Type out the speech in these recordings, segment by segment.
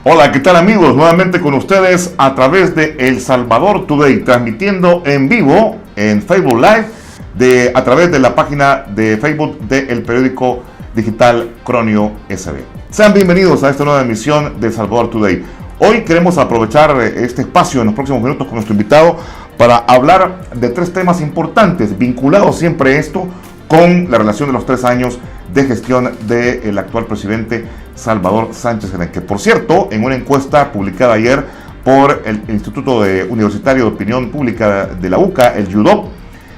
Hola, ¿qué tal amigos? Nuevamente con ustedes a través de El Salvador Today, transmitiendo en vivo en Facebook Live a través de la página de Facebook del periódico digital Cronio SB. Sean bienvenidos a esta nueva emisión de El Salvador Today. Hoy queremos aprovechar este espacio en los próximos minutos con nuestro invitado para hablar de tres temas importantes, vinculados siempre esto con la relación de los 3 años de gestión del actual presidente Salvador Sánchez Serén, que por cierto, en una encuesta publicada ayer por el Instituto Universitario de Opinión Pública de la UCA, el YUDOP,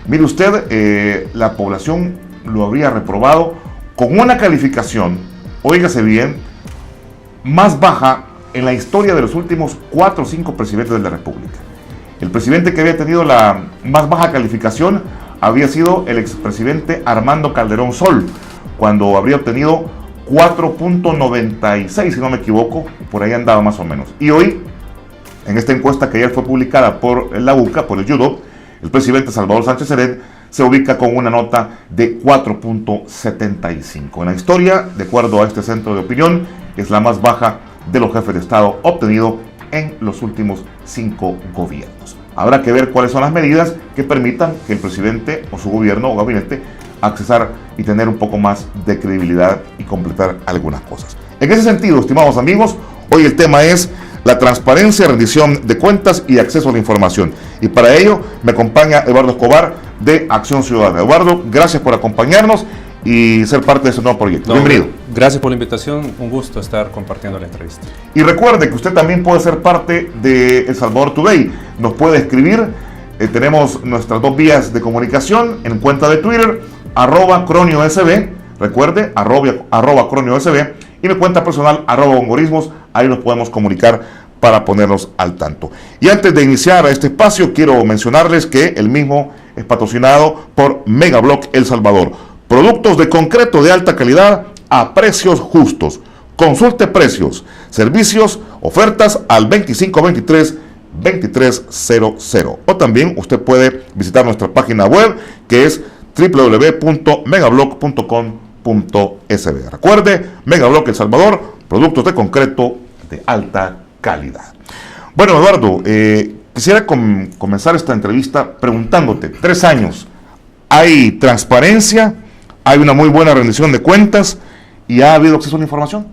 mire usted, la población lo habría reprobado con una calificación, óigase bien, más baja en la historia de los últimos 4 o 5 presidentes de la República. El presidente que había tenido la más baja calificación había sido el expresidente Armando Calderón Sol, cuando habría obtenido 4.96, si no me equivoco, por ahí andaba más o menos. Y hoy, en esta encuesta que ayer fue publicada por la UCA, por el YUDOP, el presidente Salvador Sánchez Serén se ubica con una nota de 4.75. En la historia, de acuerdo a este centro de opinión, es la más baja de los jefes de Estado obtenido en los últimos 5 gobiernos. Habrá que ver cuáles son las medidas que permitan que el presidente o su gobierno o gabinete accesar y tener un poco más de credibilidad y completar algunas cosas. En ese sentido, estimados amigos, hoy el tema es la transparencia, rendición de cuentas y acceso a la información. Y para ello me acompaña Eduardo Escobar de Acción Ciudadana. Eduardo, gracias por acompañarnos y ser parte de este nuevo proyecto. Bienvenido. Gracias por la invitación, un gusto estar compartiendo la entrevista. Y recuerde que usted también puede ser parte de El Salvador Today. Nos puede escribir, tenemos nuestras 2 vías de comunicación en cuenta de Twitter, @CronioSB, recuerde, @CronioSB, y mi cuenta personal, @Bongorismos, ahí nos podemos comunicar para ponernos al tanto. Y antes de iniciar este espacio, quiero mencionarles que el mismo es patrocinado por Megablock El Salvador. Productos de concreto de alta calidad a precios justos. Consulte precios, servicios, ofertas al 2523-2300. O también usted puede visitar nuestra página web que es www.megablock.com.sb. Recuerde, Megablock El Salvador, productos de concreto de alta calidad. Bueno, Eduardo, quisiera comenzar esta entrevista preguntándote, 3 años, ¿hay transparencia? ¿Hay una muy buena rendición de cuentas? ¿Y ha habido acceso a la información?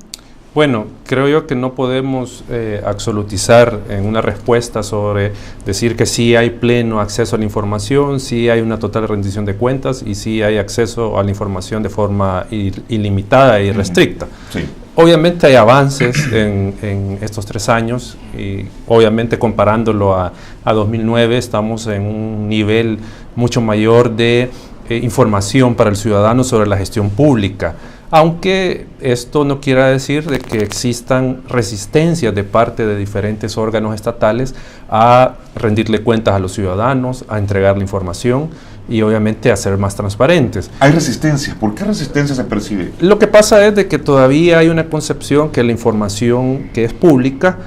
Bueno, creo yo que no podemos absolutizar en una respuesta sobre decir que sí hay pleno acceso a la información, sí hay una total rendición de cuentas y sí hay acceso a la información de forma ilimitada y restricta. Sí. Obviamente hay avances en estos 3 años y obviamente comparándolo a 2009 estamos en un nivel mucho mayor de información para el ciudadano sobre la gestión pública. Aunque esto no quiera decir de que existan resistencias de parte de diferentes órganos estatales a rendirle cuentas a los ciudadanos, a entregar la información y obviamente a ser más transparentes. ¿Hay resistencia? ¿Por qué resistencia se percibe? Lo que pasa es de que todavía hay una concepción que la información que es pública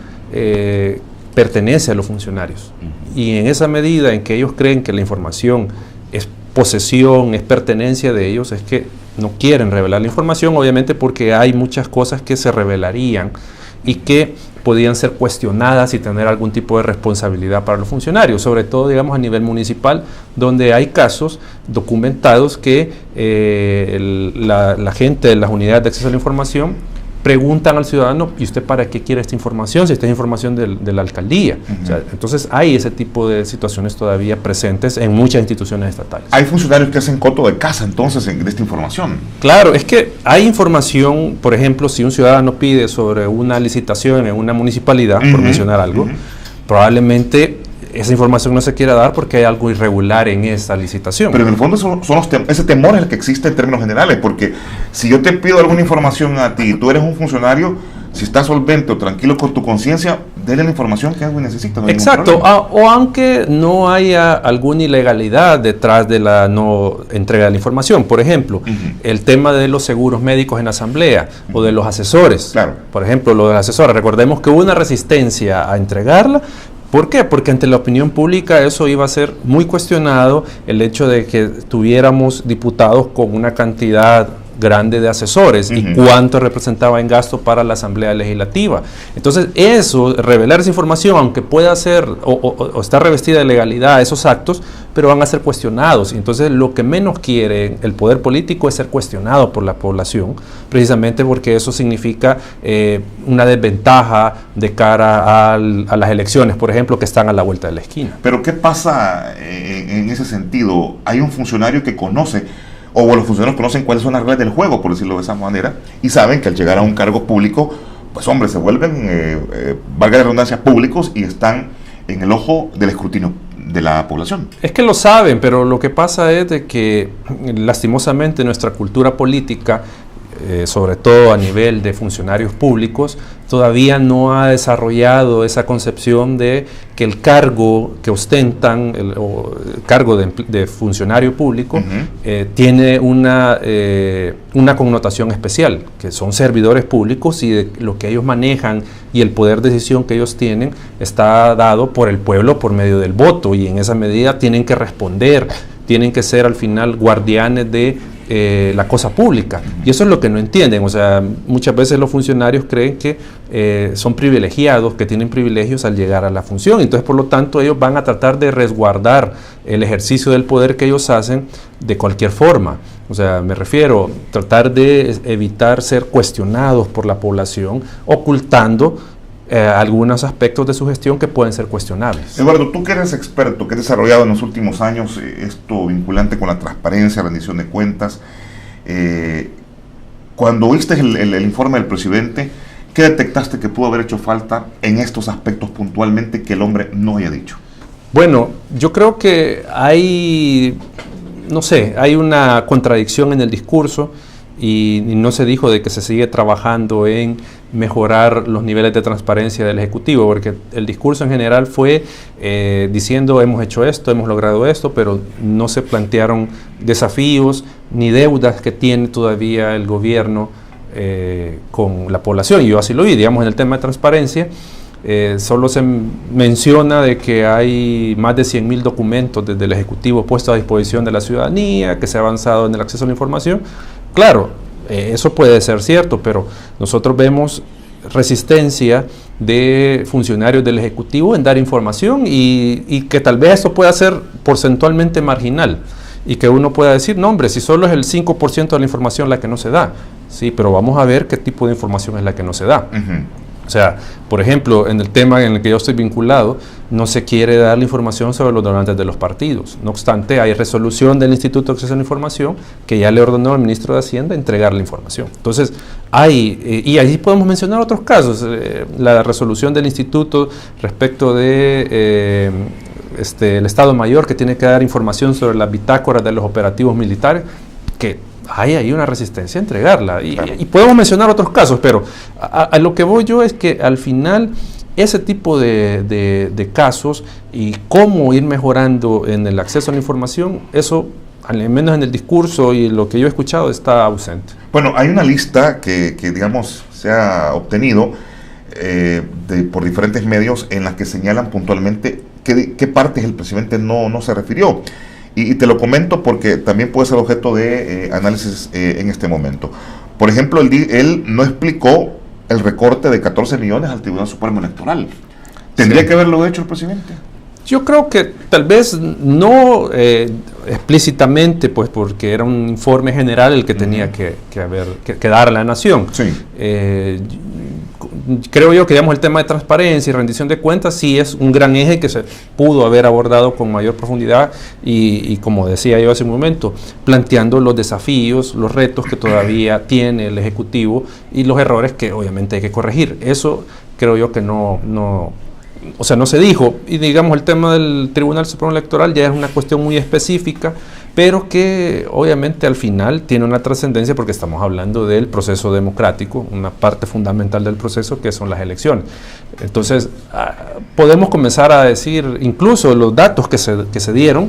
pertenece a los funcionarios. Y en esa medida en que ellos creen que la información es posesión, es pertenencia de ellos, es que no quieren revelar la información, obviamente porque hay muchas cosas que se revelarían y que podían ser cuestionadas y tener algún tipo de responsabilidad para los funcionarios, sobre todo digamos a nivel municipal, donde hay casos documentados que la gente de las unidades de acceso a la información preguntan al ciudadano, ¿y usted para qué quiere esta información? Si esta es información de la alcaldía. O sea, entonces hay ese tipo de situaciones todavía presentes en muchas instituciones estatales. Hay funcionarios que hacen coto de casa entonces de esta información. Claro, es que hay información, por ejemplo, si un ciudadano pide sobre una licitación en una municipalidad, por mencionar algo, probablemente esa información no se quiera dar porque hay algo irregular en esa licitación. Pero en el fondo ese temor es el que existe en términos generales, porque si yo te pido alguna información a ti, tú eres un funcionario, si estás solvente o tranquilo con tu conciencia, dele la información que algo necesita. No exacto, o aunque no haya alguna ilegalidad detrás de la no entrega de la información. Por ejemplo, el tema de los seguros médicos en asamblea o de los asesores. Claro. Por ejemplo, lo de los asesores. Recordemos que hubo una resistencia a entregarla. ¿Por qué? Porque ante la opinión pública eso iba a ser muy cuestionado, el hecho de que tuviéramos diputados con una cantidad grande de asesores y cuánto representaba en gasto para la Asamblea Legislativa. Entonces, eso, revelar esa información, aunque pueda ser o está revestida de legalidad esos actos, pero van a ser cuestionados. Y entonces, lo que menos quiere el poder político es ser cuestionado por la población, precisamente porque eso significa una desventaja de cara a las elecciones, por ejemplo, que están a la vuelta de la esquina. Pero ¿qué pasa en ese sentido? Hay un funcionario que conoce, o los funcionarios conocen cuáles son las reglas del juego, por decirlo de esa manera, y saben que al llegar a un cargo público, pues hombre, se vuelven, valga la redundancia, públicos y están en el ojo del escrutinio de la población. Es que lo saben, pero lo que pasa es de que lastimosamente nuestra cultura política, sobre todo a nivel de funcionarios públicos, todavía no ha desarrollado esa concepción de que el cargo que ostentan, el cargo de funcionario público, tiene una connotación especial, que son servidores públicos y de lo que ellos manejan y el poder de decisión que ellos tienen está dado por el pueblo por medio del voto, y en esa medida tienen que responder, tienen que ser al final guardianes de la cosa pública, y eso es lo que no entienden. O sea, muchas veces los funcionarios creen que son privilegiados, que tienen privilegios al llegar a la función, entonces por lo tanto ellos van a tratar de resguardar el ejercicio del poder que ellos hacen de cualquier forma. O sea, me refiero a tratar de evitar ser cuestionados por la población, ocultando algunos aspectos de su gestión que pueden ser cuestionables. Eduardo, tú que eres experto, que has desarrollado en los últimos años esto vinculante con la transparencia, rendición de cuentas, cuando oíste el informe del presidente, ¿qué detectaste que pudo haber hecho falta en estos aspectos puntualmente que el hombre no haya dicho? Bueno, yo creo que hay una contradicción en el discurso, y no se dijo de que se sigue trabajando en mejorar los niveles de transparencia del Ejecutivo, porque el discurso en general fue diciendo hemos hecho esto, hemos logrado esto, pero no se plantearon desafíos ni deudas que tiene todavía el gobierno con la población. Y yo así lo vi, digamos, en el tema de transparencia. Solo se menciona de que hay más de 100.000 documentos desde el Ejecutivo puestos a disposición de la ciudadanía, que se ha avanzado en el acceso a la información. Claro, eso puede ser cierto, pero nosotros vemos resistencia de funcionarios del Ejecutivo en dar información, y que tal vez esto pueda ser porcentualmente marginal, y que uno pueda decir, no hombre, si solo es el 5% de la información la que no se da. Sí, pero vamos a ver qué tipo de información es la que no se da. O sea, por ejemplo, en el tema en el que yo estoy vinculado, no se quiere dar la información sobre los donantes de los partidos. No obstante, hay resolución del Instituto de Acceso a la Información que ya le ordenó al ministro de Hacienda entregar la información. Entonces, y ahí podemos mencionar otros casos. La resolución del Instituto respecto de el Estado Mayor, que tiene que dar información sobre las bitácoras de los operativos militares, que hay ahí una resistencia a entregarla, y podemos mencionar otros casos, pero a lo que voy yo es que al final ese tipo de casos y cómo ir mejorando en el acceso a la información, eso al menos en el discurso y lo que yo he escuchado está ausente. Bueno, hay una lista que digamos se ha obtenido por diferentes medios en las que señalan puntualmente qué partes el presidente no se refirió. Y te lo comento porque también puede ser objeto de análisis en este momento. Por ejemplo, él no explicó el recorte de 14 millones al Tribunal Supremo Electoral. ¿Tendría que haberlo hecho el presidente? Yo creo que tal vez no explícitamente, pues porque era un informe general el que tenía que dar a la nación. Sí. Creo yo que, digamos, el tema de transparencia y rendición de cuentas sí es un gran eje que se pudo haber abordado con mayor profundidad y como decía yo hace un momento, planteando los desafíos, los retos que todavía tiene el Ejecutivo y los errores que obviamente hay que corregir. Eso creo yo que no se dijo. Y digamos, el tema del Tribunal Supremo Electoral ya es una cuestión muy específica, pero que obviamente al final tiene una trascendencia porque estamos hablando del proceso democrático, una parte fundamental del proceso que son las elecciones. Entonces, podemos comenzar a decir, incluso los datos que se dieron,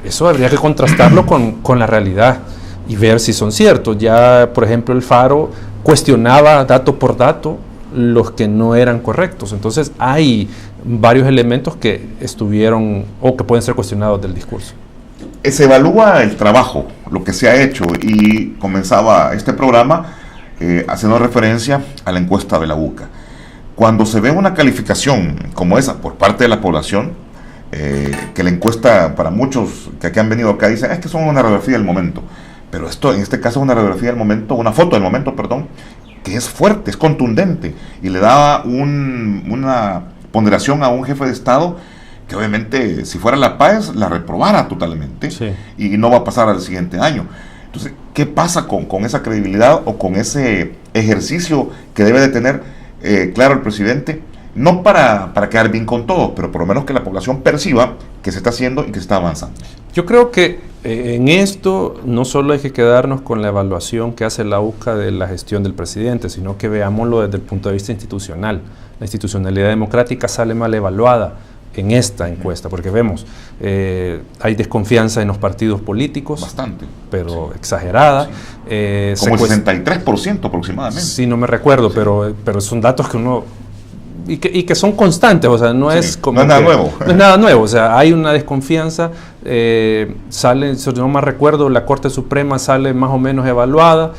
eso habría que contrastarlo con la realidad y ver si son ciertos. Ya, por ejemplo, el Faro cuestionaba dato por dato los que no eran correctos. Entonces, hay varios elementos que estuvieron o que pueden ser cuestionados del discurso. se evalúa el trabajo, lo que se ha hecho, y comenzaba este programa haciendo referencia a la encuesta de la UCA. Cuando se ve una calificación como esa por parte de la población, que la encuesta, para muchos que aquí han venido acá, dicen es que son una radiografía del momento, pero esto en este caso es una radiografía del momento, una foto del momento, perdón, que es fuerte, es contundente, y le da una ponderación a un jefe de Estado que obviamente, si fuera La Paz, la reprobara totalmente, sí, y no va a pasar al siguiente año. Entonces, ¿qué pasa con esa credibilidad o con ese ejercicio que debe de tener claro el presidente? No para quedar bien con todos, pero por lo menos que la población perciba que se está haciendo y que se está avanzando. Yo creo que en esto no solo hay que quedarnos con la evaluación que hace la UCA de la gestión del presidente, sino que veámoslo desde el punto de vista institucional. La institucionalidad democrática sale mal evaluada en esta encuesta, porque vemos, hay desconfianza en los partidos políticos. Bastante. Pero sí, exagerada. Sí. Como el 63% aproximadamente. Sí, no me recuerdo, sí, pero son datos que uno... Y que son constantes, o sea, no sí, es como... No es nada nuevo. No es nada nuevo, o sea, hay una desconfianza, sale, si no me recuerdo, la Corte Suprema sale más o menos evaluada,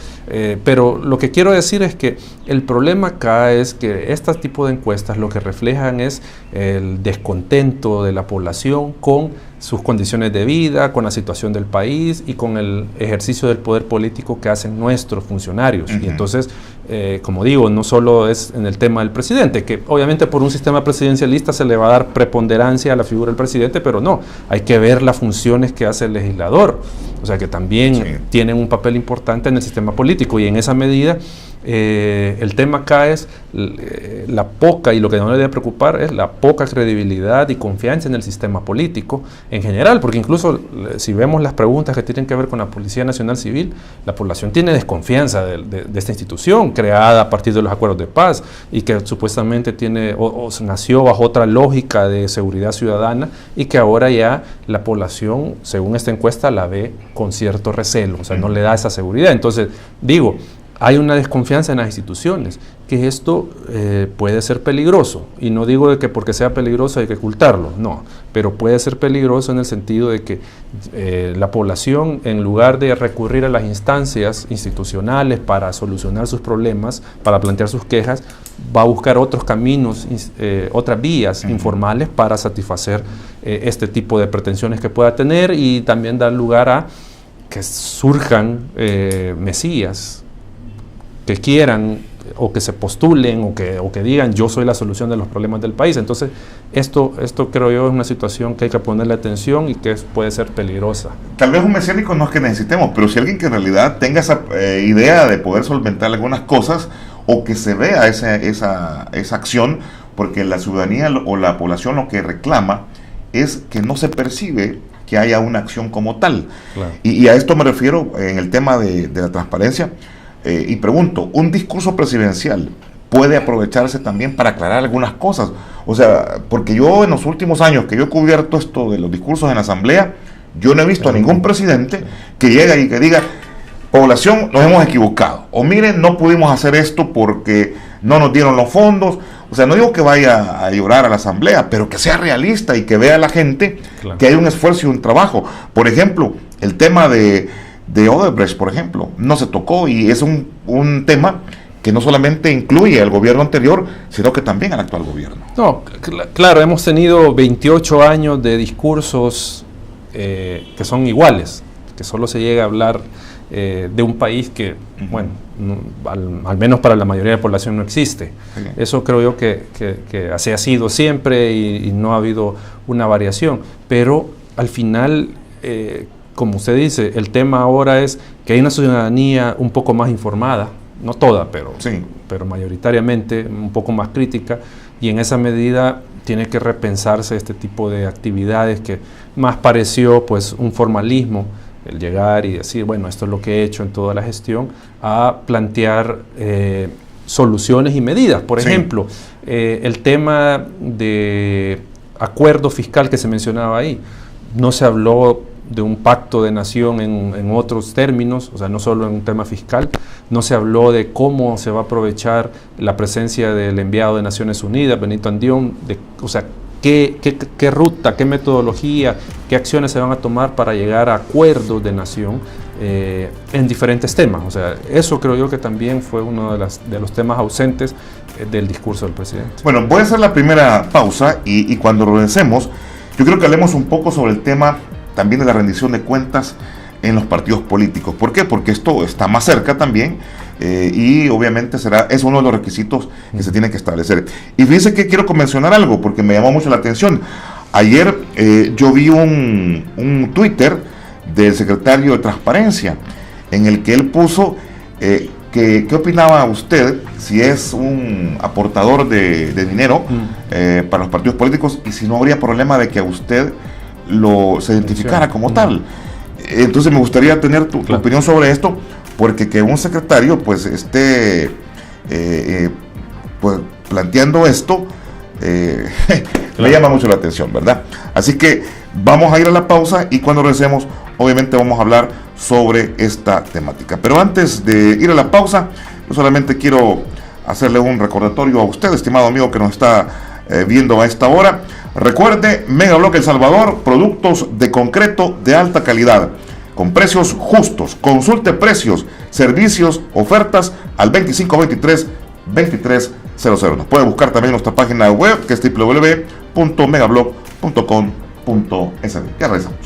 pero lo que quiero decir es que el problema acá es que este tipo de encuestas lo que reflejan es el descontento de la población con sus condiciones de vida, con la situación del país y con el ejercicio del poder político que hacen nuestros funcionarios. Y entonces, como digo, no solo es en el tema del presidente, que obviamente por un sistema presidencialista se le va a dar preponderancia a la figura del presidente, pero no, hay que ver las funciones que hace el legislador, o sea que también tienen un papel importante en el sistema político, y en esa medida el tema acá es la poca, y lo que no le debe preocupar es la poca credibilidad y confianza en el sistema político en general, porque incluso si vemos las preguntas que tienen que ver con la Policía Nacional Civil, la población tiene desconfianza de esta institución creada a partir de los acuerdos de paz y que supuestamente tiene o nació bajo otra lógica de seguridad ciudadana, y que ahora ya la población, según esta encuesta, la ve con cierto recelo, o sea, no le da esa seguridad. Entonces, digo, hay una desconfianza en las instituciones, que esto puede ser peligroso, y no digo de que porque sea peligroso hay que ocultarlo, no, pero puede ser peligroso en el sentido de que la población, en lugar de recurrir a las instancias institucionales para solucionar sus problemas, para plantear sus quejas, va a buscar otros caminos, otras vías informales para satisfacer este tipo de pretensiones que pueda tener, y también dar lugar a que surjan mesías que quieran o que se postulen o que digan yo soy la solución de los problemas del país. Entonces esto creo yo es una situación que hay que ponerle atención y que puede ser peligrosa. Tal vez un mesiánico no es que necesitemos, pero si alguien que en realidad tenga esa idea de poder solventar algunas cosas, o que se vea esa acción, porque la ciudadanía o la población lo que reclama es que no se percibe que haya una acción como tal. Claro. Y a esto me refiero en el tema de la transparencia. Y pregunto, ¿un discurso presidencial puede aprovecharse también para aclarar algunas cosas? O sea, porque yo en los últimos años que yo he cubierto esto de los discursos en la Asamblea, yo no he visto a ningún presidente que llegue y que diga, población, nos hemos equivocado, o miren, no pudimos hacer esto porque no nos dieron los fondos. O sea, no digo que vaya a llorar a la Asamblea, pero que sea realista y que vea a la gente que hay un esfuerzo y un trabajo. Por ejemplo, el tema de Odebrecht, por ejemplo, no se tocó, y es un tema que no solamente incluye al gobierno anterior, sino que también al actual gobierno. No, claro, hemos tenido 28 años de discursos que son iguales, que solo se llega a hablar de un país que, bueno, al menos para la mayoría de la población no existe. Eso creo yo que así ha sido siempre, y no ha habido una variación, pero al final... como usted dice, el tema ahora es que hay una ciudadanía un poco más informada, no toda, pero mayoritariamente un poco más crítica, y en esa medida tiene que repensarse este tipo de actividades que más pareció pues un formalismo, el llegar y decir, bueno, esto es lo que he hecho en toda la gestión, a plantear soluciones y medidas. Por ejemplo, el tema de acuerdo fiscal que se mencionaba ahí, no se habló de un pacto de nación en otros términos, o sea, no solo en un tema fiscal, no se habló de cómo se va a aprovechar la presencia del enviado de Naciones Unidas, Benito Andión, o sea, qué ruta, qué metodología, qué acciones se van a tomar para llegar a acuerdos de nación en diferentes temas. O sea, eso creo yo que también fue uno de los temas ausentes del discurso del presidente. Bueno, voy a hacer la primera pausa y cuando regresemos, yo creo que hablemos un poco sobre el tema también de la rendición de cuentas en los partidos políticos. ¿Por qué? Porque esto está más cerca también y obviamente es uno de los requisitos que se tiene que establecer. Y fíjense que quiero mencionar algo porque me llamó mucho la atención. Ayer yo vi un Twitter del secretario de Transparencia en el que él puso ¿qué opinaba usted si es un aportador de dinero para los partidos políticos y si no habría problema de que a usted se identificara como tal? Entonces me gustaría tener tu opinión sobre esto, porque que un secretario pues esté pues planteando esto me llama mucho la atención, ¿verdad? Así que vamos a ir a la pausa y cuando regresemos obviamente vamos a hablar sobre esta temática. Pero antes de ir a la pausa, yo solamente quiero hacerle un recordatorio a usted, estimado amigo que nos está viendo a esta hora. Recuerde, Megablock El Salvador, productos de concreto de alta calidad, con precios justos. Consulte precios, servicios, ofertas al 2523-2300. Nos puede buscar también en nuestra página web, que es www.megablock.com.sb. Ya regresamos.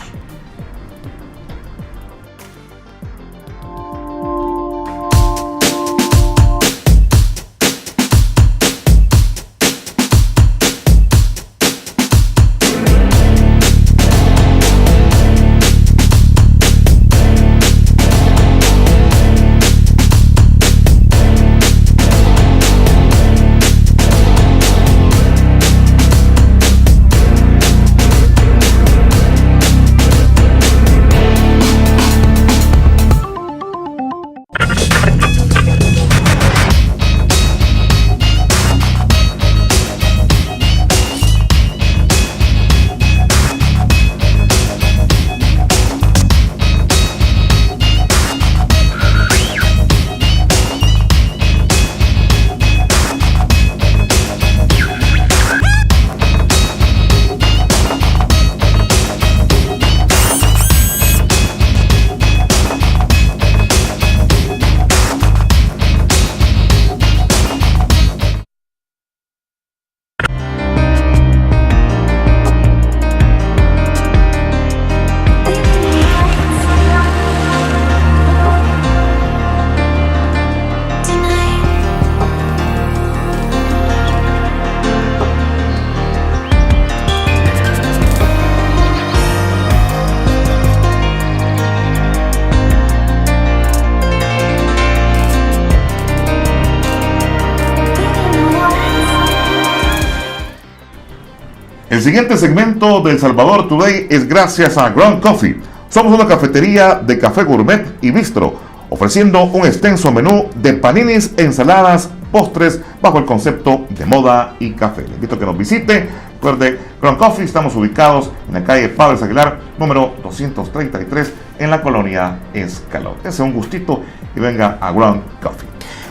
El siguiente segmento del Salvador Today es gracias a Ground Coffee. Somos una cafetería de café gourmet y bistro, ofreciendo un extenso menú de paninis, ensaladas, postres, bajo el concepto de moda y café. Le invito a que nos visite. Recuerde, Ground Coffee, estamos ubicados en la calle Padres Aguilar, número 233, en la colonia Escalón. Dese un gustito y venga a Ground Coffee.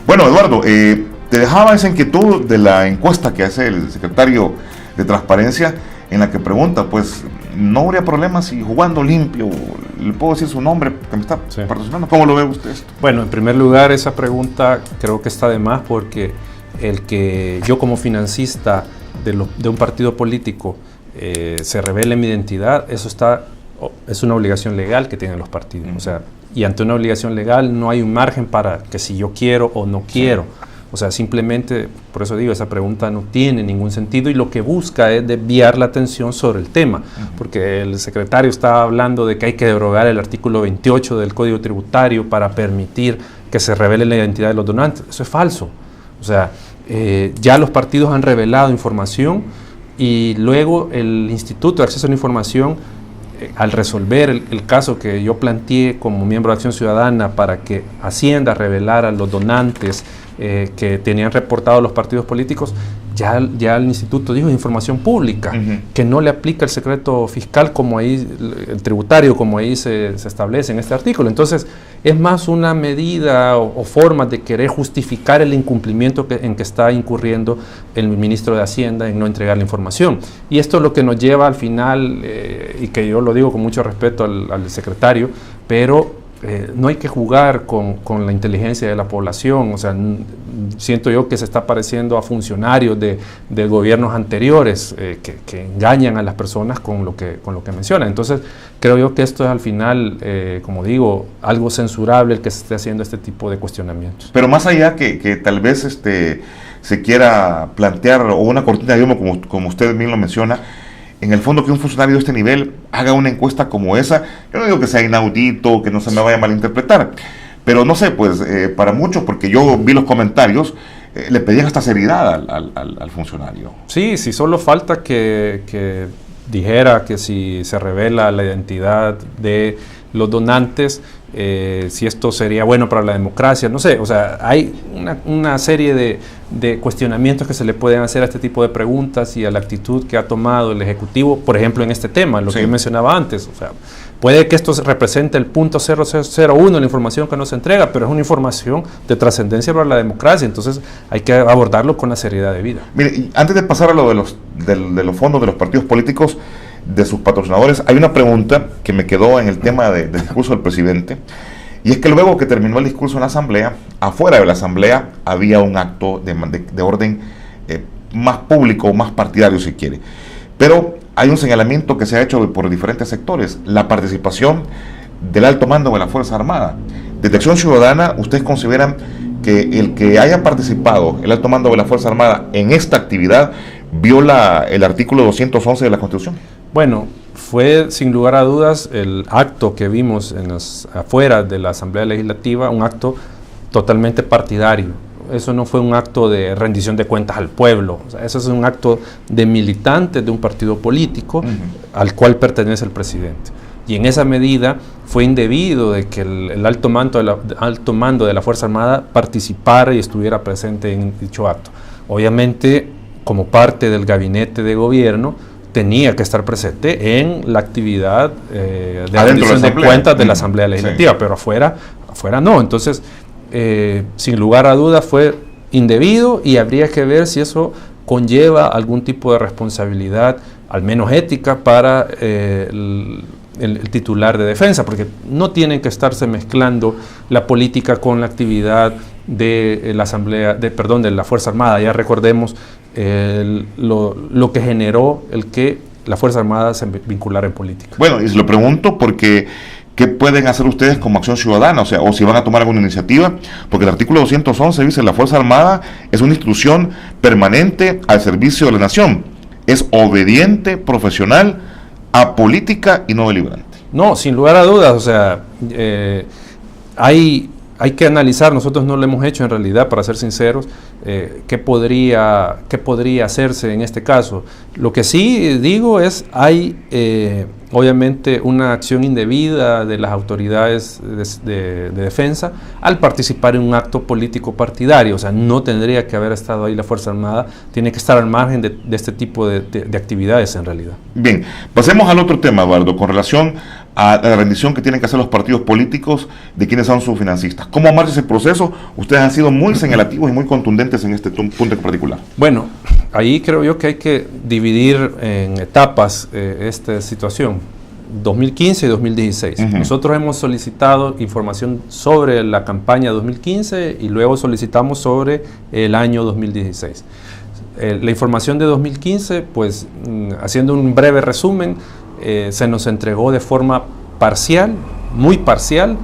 Bueno, Eduardo, te dejaba esa inquietud de la encuesta que hace el secretario de Transparencia, en la que pregunta, pues, ¿no habría problema si jugando limpio, le puedo decir su nombre que me está patrocinando? ¿Cómo lo ve usted esto? Bueno, en primer lugar, esa pregunta creo que está de más, porque el que yo como financista de un partido político se revele mi identidad, eso es una obligación legal que tienen los partidos. O sea, y ante una obligación legal no hay un margen para que si yo quiero o no quiero. O sea, simplemente, por eso digo, esa pregunta no tiene ningún sentido y lo que busca es desviar la atención sobre el tema, porque el secretario estaba hablando de que hay que derogar el artículo 28 del Código Tributario para permitir que se revele la identidad de los donantes. Eso es falso. O sea, ya los partidos han revelado información y luego el Instituto de Acceso a la Información, al resolver el caso que yo planteé como miembro de Acción Ciudadana para que Hacienda revelara los donantes que tenían reportado los partidos políticos, ya el instituto dijo información pública, que no le aplica el secreto fiscal como ahí, el tributario, como ahí se establece en este artículo. Entonces, es más una medida o forma de querer justificar el incumplimiento en que está incurriendo el ministro de Hacienda en no entregar la información. Y esto es lo que nos lleva al final, y que yo lo digo con mucho respeto al secretario, pero no hay que jugar con la inteligencia de la población. O sea, siento yo que se está pareciendo a funcionarios de gobiernos anteriores que engañan a las personas con lo que mencionan. Entonces, creo yo que esto es al final, como digo, algo censurable el que se esté haciendo este tipo de cuestionamientos. Pero más allá que tal vez se quiera plantear o una cortina de humo, como usted bien lo menciona, en el fondo que un funcionario de este nivel haga una encuesta como esa, yo no digo que sea inaudito, que no se me vaya a malinterpretar, pero no sé, pues para muchos, porque yo vi los comentarios, le pedían hasta seriedad al funcionario. Sí, solo falta que dijera que si se revela la identidad de los donantes, si esto sería bueno para la democracia, no sé, o sea, hay una serie de cuestionamientos que se le pueden hacer a este tipo de preguntas y a la actitud que ha tomado el Ejecutivo, por ejemplo, en este tema, lo que yo mencionaba antes. O sea, puede que esto represente el punto 001 de la información que nos entrega, pero es una información de trascendencia para la democracia, entonces hay que abordarlo con la seriedad debida. Mire, antes de pasar a lo de los fondos de los partidos políticos, de sus patrocinadores, hay una pregunta que me quedó en el tema del discurso del presidente, y es que luego que terminó el discurso en la asamblea, afuera de la asamblea había un acto de orden más público, más partidario si quiere, pero hay un señalamiento que se ha hecho por diferentes sectores, la participación del alto mando de la Fuerza Armada. Desde Acción Ciudadana, ¿ustedes consideran que el que haya participado el alto mando de la Fuerza Armada en esta actividad viola el artículo 211 de la Constitución? Bueno, fue sin lugar a dudas el acto que vimos afuera de la Asamblea Legislativa, un acto totalmente partidario. Eso no fue un acto de rendición de cuentas al pueblo, o sea, eso es un acto de militantes de un partido político al cual pertenece el presidente. Y en esa medida fue indebido de que el alto mando de la Fuerza Armada participara y estuviera presente en dicho acto. Obviamente, como parte del gabinete de gobierno, tenía que estar presente en la actividad de rendición de cuentas de la Asamblea Legislativa, pero afuera no. Entonces, sin lugar a dudas fue indebido y habría que ver si eso conlleva algún tipo de responsabilidad, al menos ética, para el titular de defensa, porque no tienen que estarse mezclando la política con la actividad de la de la Fuerza Armada. Ya recordemos lo que generó el que la Fuerza Armada se vinculara en política. Bueno, y se lo pregunto porque ¿qué pueden hacer ustedes como Acción Ciudadana? O sea, o si van a tomar alguna iniciativa, porque el artículo 211 dice: la Fuerza Armada es una institución permanente al servicio de la nación, es obediente, profesional, apolítica y no deliberante. No, sin lugar a dudas, o sea, hay que analizar, nosotros no lo hemos hecho en realidad, para ser sinceros, qué podría hacerse en este caso. Lo que sí digo es, hay obviamente una acción indebida de las autoridades de defensa al participar en un acto político partidario. O sea, no tendría que haber estado ahí la Fuerza Armada, tiene que estar al margen de este tipo de actividades en realidad. Bien, pasemos al otro tema, Eduardo, con relación a la rendición que tienen que hacer los partidos políticos de quienes son sus financistas. ¿Cómo marcha ese proceso? Ustedes han sido muy señalativos y muy contundentes en este punto en particular. Bueno, ahí creo yo que hay que dividir en etapas esta situación, 2015 y 2016. Nosotros hemos solicitado información sobre la campaña 2015 y luego solicitamos sobre el año 2016. La información de 2015, pues haciendo un breve resumen, se nos entregó de forma parcial, muy parcial.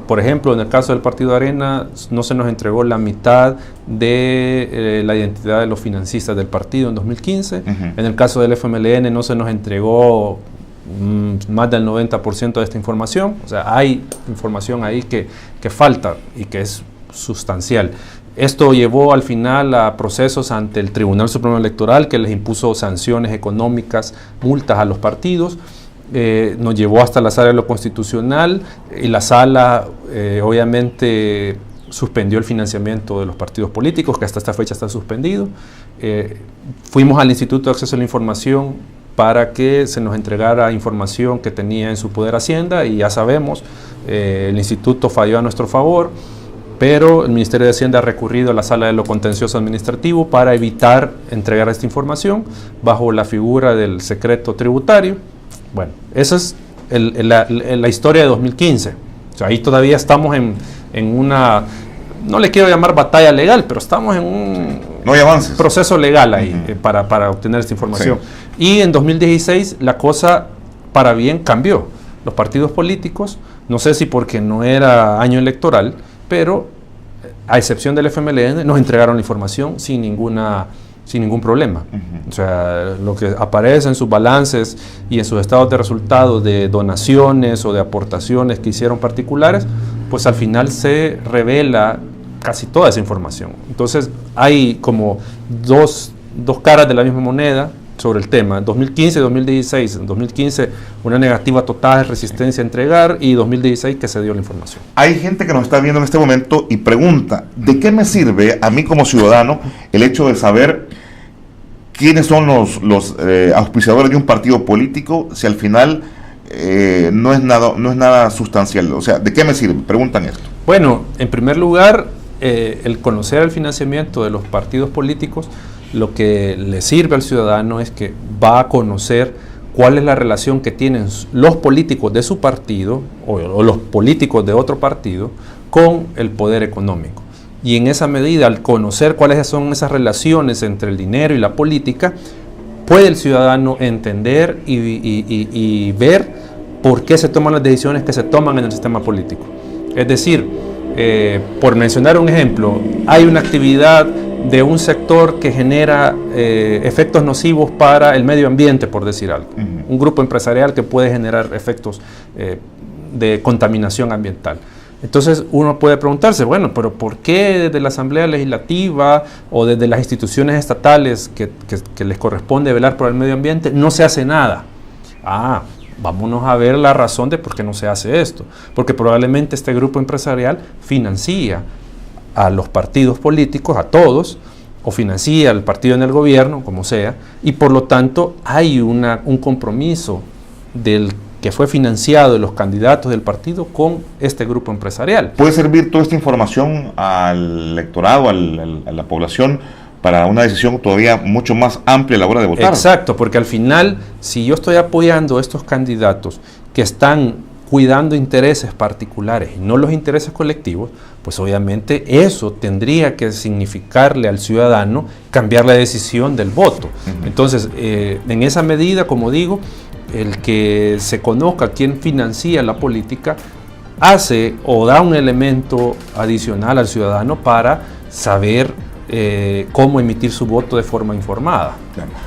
Por ejemplo, en el caso del Partido Arena, no se nos entregó la mitad de la identidad de los financistas del partido en 2015. En el caso del FMLN no se nos entregó más del 90% de esta información. O sea, hay información ahí que falta y que es sustancial. Esto llevó al final a procesos ante el Tribunal Supremo Electoral, que les impuso sanciones económicas, multas a los partidos. Nos llevó hasta la Sala de lo Constitucional y la Sala obviamente suspendió el financiamiento de los partidos políticos, que hasta esta fecha está suspendido. Fuimos al Instituto de Acceso a la Información para que se nos entregara información que tenía en su poder Hacienda, y ya sabemos, el instituto falló a nuestro favor, pero el Ministerio de Hacienda ha recurrido a la Sala de lo Contencioso Administrativo para evitar entregar esta información bajo la figura del secreto tributario. Bueno, esa es la historia de 2015. O sea, ahí todavía estamos en una, no le quiero llamar batalla legal, pero estamos en un no hay avances. Proceso legal ahí para obtener esta información. Sí. Y en 2016 la cosa para bien cambió. Los partidos políticos, no sé si porque no era año electoral, pero a excepción del FMLN, nos entregaron la información sin ningún problema. O sea, lo que aparece en sus balances y en sus estados de resultados de donaciones o de aportaciones que hicieron particulares, pues al final se revela casi toda esa información. Entonces hay como dos caras de la misma moneda sobre el tema. 2015 y 2016. En 2015 una negativa total, resistencia a entregar, y 2016 que se dio la información. Hay gente que nos está viendo en este momento y pregunta, ¿de qué me sirve a mí como ciudadano el hecho de saber quiénes son los auspiciadores de un partido político si al final no es nada sustancial? O sea, ¿de qué me sirve? Preguntan esto. Bueno, en primer lugar, el conocer el financiamiento de los partidos políticos, lo que le sirve al ciudadano es que va a conocer cuál es la relación que tienen los políticos de su partido o los políticos de otro partido con el poder económico. Y en esa medida, al conocer cuáles son esas relaciones entre el dinero y la política, puede el ciudadano entender y ver por qué se toman las decisiones que se toman en el sistema político. Es decir, por mencionar un ejemplo, hay una actividad de un sector que genera efectos nocivos para el medio ambiente, por decir algo. Un grupo empresarial que puede generar efectos de contaminación ambiental. Entonces uno puede preguntarse, bueno, pero ¿por qué desde la Asamblea Legislativa o desde las instituciones estatales que les corresponde velar por el medio ambiente no se hace nada? Vámonos a ver la razón de por qué no se hace esto. Porque probablemente este grupo empresarial financia a los partidos políticos, a todos, o financia al partido en el gobierno, como sea, y por lo tanto hay un compromiso del que fue financiado de los candidatos del partido con este grupo empresarial. ¿Puede servir toda esta información al electorado, a la población, para una decisión todavía mucho más amplia a la hora de votar? Exacto, porque al final, si yo estoy apoyando a estos candidatos que están cuidando intereses particulares y no los intereses colectivos, pues obviamente eso tendría que significarle al ciudadano cambiar la decisión del voto. Entonces, en esa medida, como digo, el que se conozca quién financia la política hace o da un elemento adicional al ciudadano para saber cómo emitir su voto de forma informada.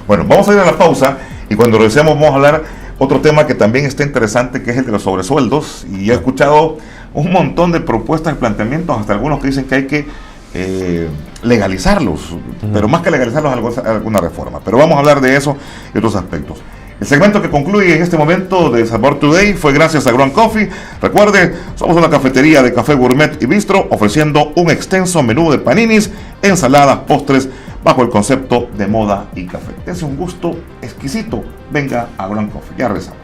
Bueno, vamos a ir a la pausa y cuando regresemos vamos a hablar otro tema que también está interesante, que es el de los sobresueldos, y he escuchado un montón de propuestas y planteamientos, hasta algunos que dicen que hay que legalizarlos, pero más que legalizarlos alguna reforma. Pero vamos a hablar de eso y otros aspectos. El segmento que concluye en este momento de Salvador Today fue gracias a Ground Coffee. Recuerde, somos una cafetería de café gourmet y bistro, ofreciendo un extenso menú de paninis, ensaladas, postres, bajo el concepto de moda y café. Es un gusto exquisito. Venga a Ground Coffee. Ya regresamos.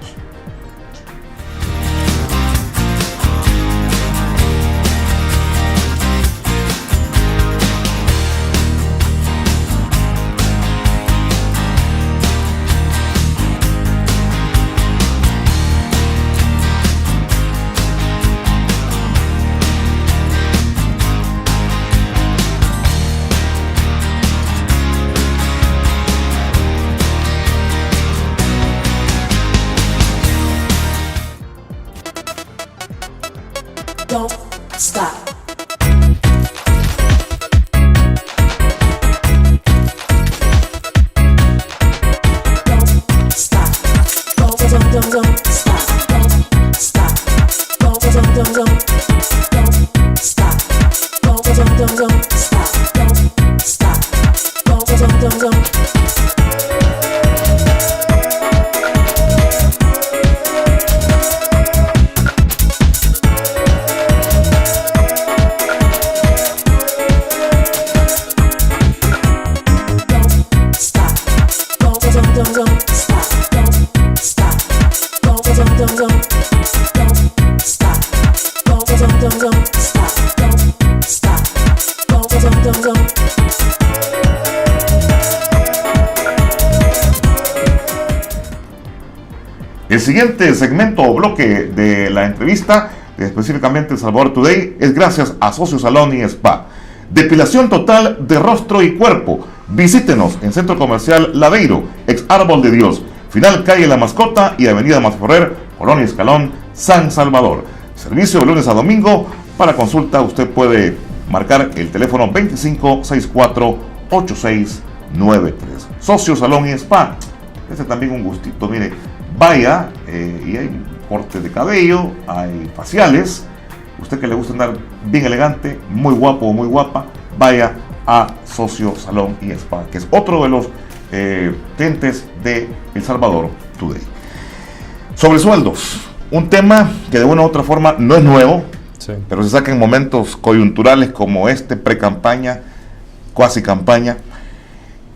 El siguiente segmento o bloque de la entrevista, específicamente El Salvador Today, es gracias a Socio Salón y Spa. Depilación total de rostro y cuerpo. Visítenos en Centro Comercial Ladeiro, ex Árbol de Dios, final calle La Mascota y avenida Masferrer, Colonia Escalón, San Salvador. Servicio de lunes a domingo. Para consulta usted puede marcar el teléfono 2564-8693. Socio Salón y Spa. Este también un gustito, mire, vaya y hay corte de cabello, hay faciales. Usted que le gusta andar bien elegante, muy guapo o muy guapa, vaya a Socio Salón y Spa, que es otro de los clientes de El Salvador Today. Sobre sueldos, un tema que de una u otra forma no es nuevo, sí, pero se saca en momentos coyunturales como este, pre-campaña, cuasi campaña,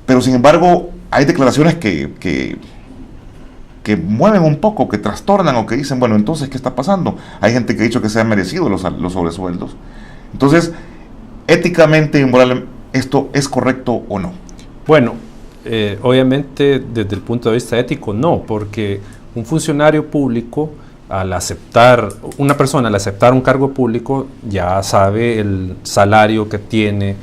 pero sin embargo hay declaraciones que mueven un poco, que trastornan o que dicen, bueno, entonces, ¿qué está pasando? Hay gente que ha dicho que se han merecido los sobresueldos. Entonces, éticamente y moral, ¿esto es correcto o no? Bueno, obviamente desde el punto de vista ético no, porque un funcionario público, una persona al aceptar un cargo público ya sabe el salario que tiene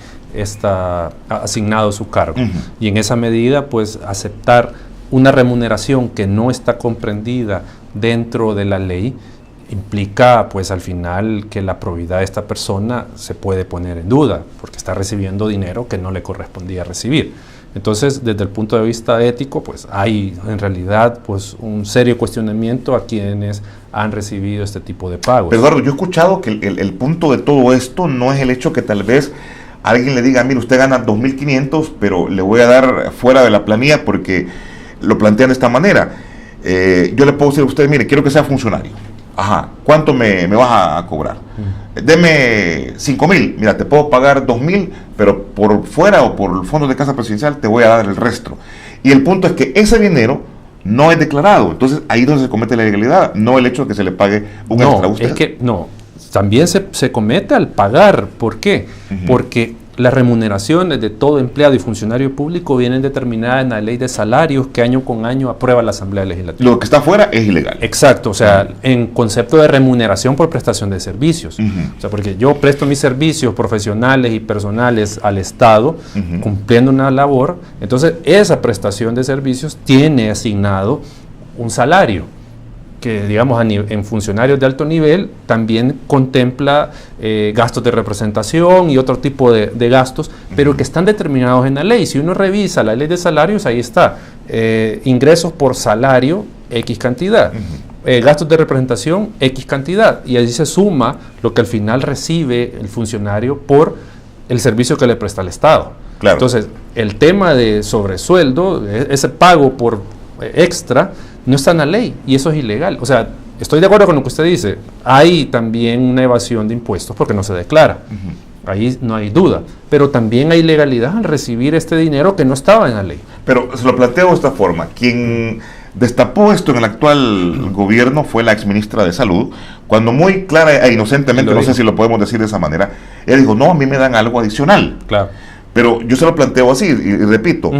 asignado su cargo. Y en esa medida, pues, aceptar una remuneración que no está comprendida dentro de la ley implica, pues, al final que la probidad de esta persona se puede poner en duda, porque está recibiendo dinero que no le correspondía recibir. Entonces, desde el punto de vista ético, pues, hay en realidad, pues, un serio cuestionamiento a quienes han recibido este tipo de pagos. Pero Eduardo, yo he escuchado que el punto de todo esto no es el hecho que tal vez alguien le diga, mire, usted gana 2.500, pero le voy a dar fuera de la planilla porque lo plantean de esta manera. Yo le puedo decir a usted, mire, quiero que sea funcionario. Ajá, ¿cuánto me vas a cobrar? Deme 5.000, mira, te puedo pagar 2.000, pero por fuera o por el fondo de casa presidencial te voy a dar el resto. Y el punto es que ese dinero no es declarado. Entonces ahí es donde se comete la ilegalidad, no el hecho de que se le pague un extra a usted. Es que no, también se comete al pagar. ¿Por qué? Porque las remuneraciones de todo empleado y funcionario público vienen determinadas en la ley de salarios que año con año aprueba la Asamblea Legislativa. Lo que está afuera es ilegal. Exacto, o sea, en concepto de remuneración por prestación de servicios. O sea, porque yo presto mis servicios profesionales y personales al Estado, cumpliendo una labor, entonces esa prestación de servicios tiene asignado un salario que, digamos, en funcionarios de alto nivel también contempla gastos de representación y otro tipo de gastos, pero que están determinados en la ley. Si uno revisa la ley de salarios, ahí está, ingresos por salario, X cantidad, gastos de representación, X cantidad, y ahí se suma lo que al final recibe el funcionario por el servicio que le presta el Estado. Claro. Entonces, el tema de sobresueldo, ese pago por extra, no está en la ley y eso es ilegal. O sea, estoy de acuerdo con lo que usted dice. Hay también una evasión de impuestos porque no se declara. Ahí no hay duda. Pero también hay ilegalidad al recibir este dinero que no estaba en la ley. Pero se lo planteo de esta forma. Quien destapó esto en el actual gobierno fue la exministra de Salud, cuando muy clara e inocentemente, no sé si lo podemos decir de esa manera, ella dijo, no, a mí me dan algo adicional. Claro. Pero yo se lo planteo así, y repito,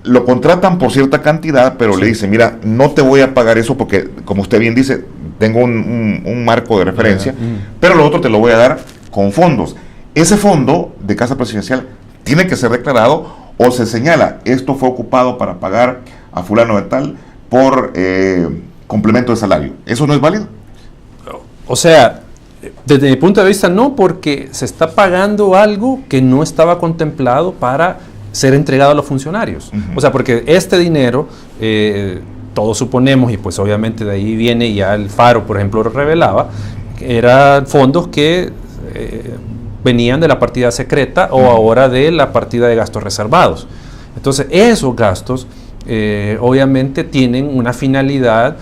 lo contratan por cierta cantidad, pero le dicen, mira, no te voy a pagar eso porque, como usted bien dice, tengo un marco de referencia, pero lo otro te lo voy a dar con fondos. Ese fondo de casa presidencial tiene que ser declarado o se señala, esto fue ocupado para pagar a fulano de tal por complemento de salario. ¿Eso no es válido? O sea, desde mi punto de vista no, porque se está pagando algo que no estaba contemplado para ser entregado a los funcionarios. O sea, porque este dinero, todos suponemos, y pues obviamente de ahí viene, ya el Faro, por ejemplo, lo revelaba, eran fondos que venían de la partida secreta o ahora de la partida de gastos reservados. Entonces, esos gastos obviamente tienen una finalidad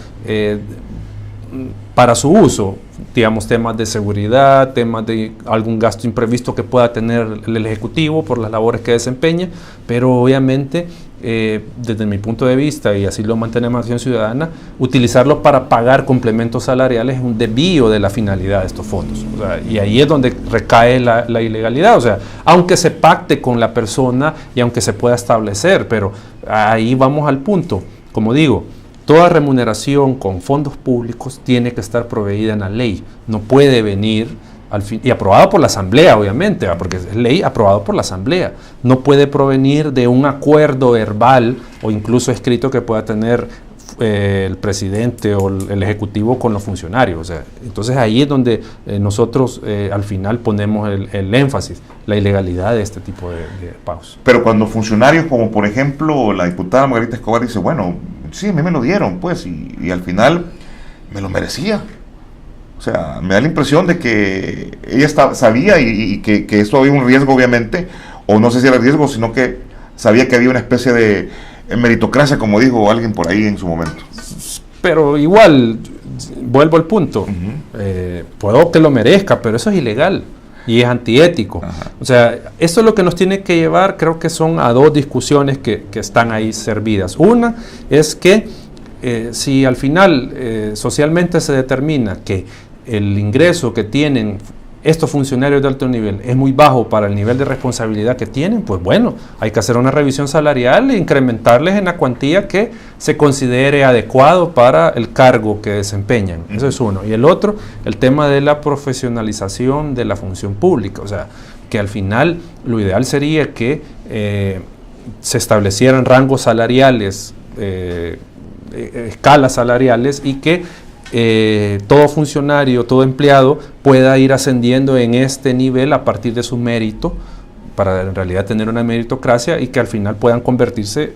para su uso, digamos, temas de seguridad, temas de algún gasto imprevisto que pueda tener el Ejecutivo por las labores que desempeña, pero obviamente, desde mi punto de vista, y así lo mantenemos Acción Ciudadana, utilizarlo para pagar complementos salariales es un desvío de la finalidad de estos fondos. O sea, y ahí es donde recae la ilegalidad. O sea, aunque se pacte con la persona y aunque se pueda establecer, pero ahí vamos al punto. Como digo, toda remuneración con fondos públicos tiene que estar proveída en la ley. No puede venir, y aprobado por la Asamblea, obviamente, porque es ley aprobado por la Asamblea. No puede provenir de un acuerdo verbal o incluso escrito que pueda tener el presidente o el ejecutivo con los funcionarios. O sea, entonces ahí es donde nosotros al final ponemos el énfasis, la ilegalidad de este tipo de pagos. Pero cuando funcionarios como por ejemplo la diputada Margarita Escobar dice, bueno, sí, a mí me lo dieron pues y al final me lo merecía. O sea, me da la impresión de que ella sabía y que esto había un riesgo obviamente, o no sé si era riesgo, sino que sabía que había una especie de meritocracia, como dijo alguien por ahí en su momento. Pero igual, vuelvo al punto, puedo que lo merezca, pero eso es ilegal y es antiético. Ajá. O sea, esto es lo que nos tiene que llevar, creo que son a dos discusiones que están ahí servidas. Una es que si al final socialmente se determina que el ingreso que tienen estos funcionarios de alto nivel es muy bajo para el nivel de responsabilidad que tienen, pues bueno, hay que hacer una revisión salarial e incrementarles en la cuantía que se considere adecuado para el cargo que desempeñan. Eso es uno. Y el otro, el tema de la profesionalización de la función pública. O sea, que al final lo ideal sería que se establecieran rangos salariales, escalas salariales y que todo funcionario, todo empleado pueda ir ascendiendo en este nivel a partir de su mérito para en realidad tener una meritocracia y que al final puedan convertirse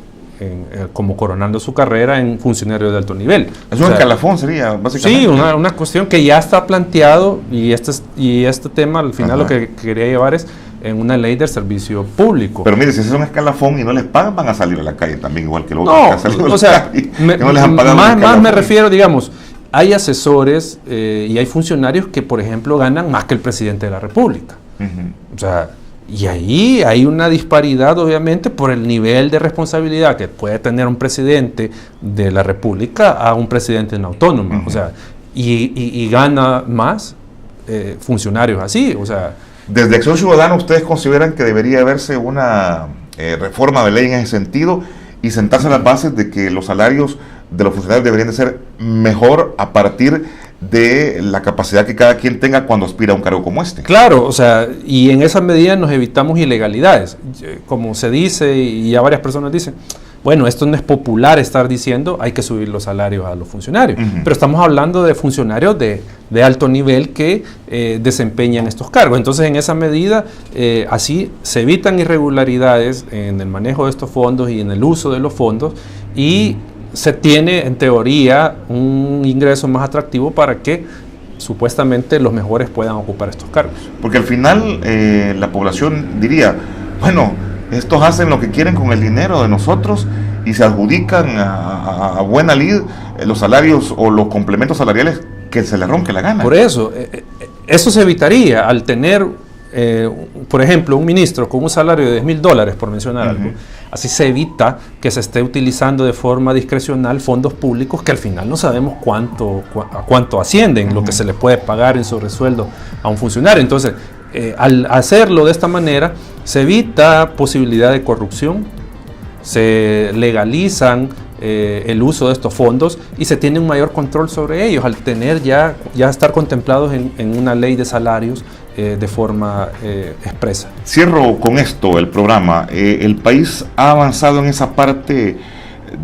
como coronando su carrera en funcionarios de alto nivel. Es un escalafón sería básicamente. Sí, una cuestión que ya está planteado y este tema al final lo que quería llevar es en una ley del servicio público. Pero mire, si es un escalafón y no les pagan, van a salir a la calle también igual que los otros. No, o sea, más me refiero, digamos, hay asesores y hay funcionarios que, por ejemplo, ganan más que el presidente de la República. O sea, y ahí hay una disparidad, obviamente, por el nivel de responsabilidad que puede tener un presidente de la República a un presidente de una autónoma. O sea, y gana más funcionarios así. O sea, desde Acción Ciudadana, ¿ustedes consideran que debería haberse una reforma de ley en ese sentido y sentarse a las bases de que los salarios de los funcionarios deberían de ser mejor a partir de la capacidad que cada quien tenga cuando aspira a un cargo como este? Claro, o sea, y en esa medida nos evitamos ilegalidades. Como se dice y ya varias personas dicen, bueno, esto no es popular estar diciendo hay que subir los salarios a los funcionarios, pero estamos hablando de funcionarios de alto nivel que desempeñan estos cargos. Entonces, en esa medida, así se evitan irregularidades en el manejo de estos fondos y en el uso de los fondos y se tiene, en teoría, un ingreso más atractivo para que supuestamente los mejores puedan ocupar estos cargos. Porque al final la población diría, bueno, estos hacen lo que quieren con el dinero de nosotros y se adjudican a buena lid los salarios o los complementos salariales que se les ronque la gana. Por eso, eso se evitaría al tener, por ejemplo, un ministro con un salario de $10,000, por mencionar algo. Así se evita que se esté utilizando de forma discrecional fondos públicos que al final no sabemos a cuánto ascienden, lo que se le puede pagar en sobresueldo a un funcionario. Entonces, al hacerlo de esta manera, se evita posibilidad de corrupción, se legalizan el uso de estos fondos y se tiene un mayor control sobre ellos al tener ya estar contemplados en una ley de salarios de forma expresa. Cierro con esto el programa. El país ha avanzado en esa parte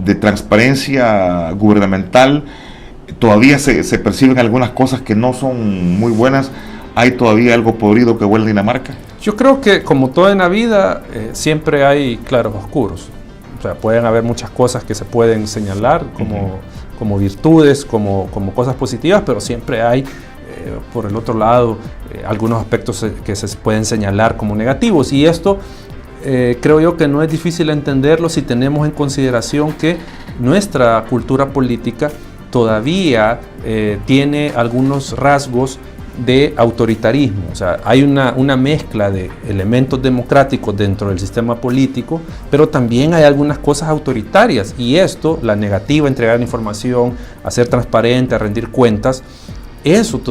de transparencia gubernamental. Todavía se perciben algunas cosas que no son muy buenas. ¿Hay todavía algo podrido que huele a Dinamarca? Yo creo que, como todo en la vida, siempre hay claros oscuros. O sea, pueden haber muchas cosas que se pueden señalar como virtudes, como cosas positivas, pero siempre hay, por el otro lado, algunos aspectos que se pueden señalar como negativos. Y esto creo yo que no es difícil entenderlo si tenemos en consideración que nuestra cultura política todavía tiene algunos rasgos de autoritarismo. O sea, hay una mezcla de elementos democráticos dentro del sistema político, pero también hay algunas cosas autoritarias, y esto, la negativa a entregar información, a ser transparente, a rendir cuentas, eso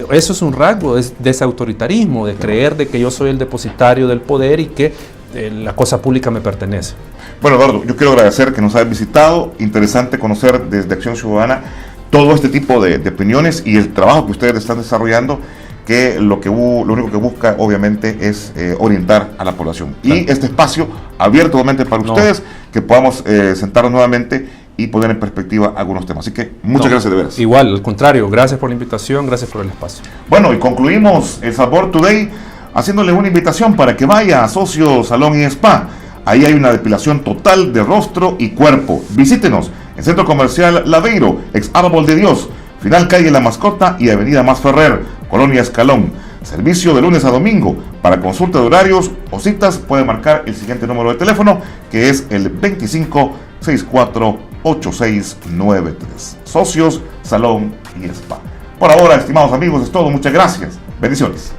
es un rasgo de ese autoritarismo, de creer de que yo soy el depositario del poder y que la cosa pública me pertenece. Bueno, Eduardo, yo quiero agradecer que nos hayas visitado. Interesante conocer desde Acción Ciudadana todo este tipo de opiniones y el trabajo que ustedes están desarrollando, que lo único que busca obviamente es orientar a la población. Claro. Y este espacio abierto nuevamente para ustedes, que podamos sentarnos nuevamente y poner en perspectiva algunos temas. Así que muchas gracias de veras. Igual, al contrario, gracias por la invitación, gracias por el espacio. Bueno, y concluimos El Salvador Today haciéndole una invitación para que vaya a Socios Salón y Spa. Ahí hay una depilación total de rostro y cuerpo. Visítenos en Centro Comercial Laveiro, ex Árbol de Dios, final calle La Mascota y avenida Masferrer, Colonia Escalón. Servicio de lunes a domingo. Para consulta de horarios o citas puede marcar el siguiente número de teléfono, que es el 25648693. Socios Salón y Spa. Por ahora, estimados amigos, es todo. Muchas gracias. Bendiciones.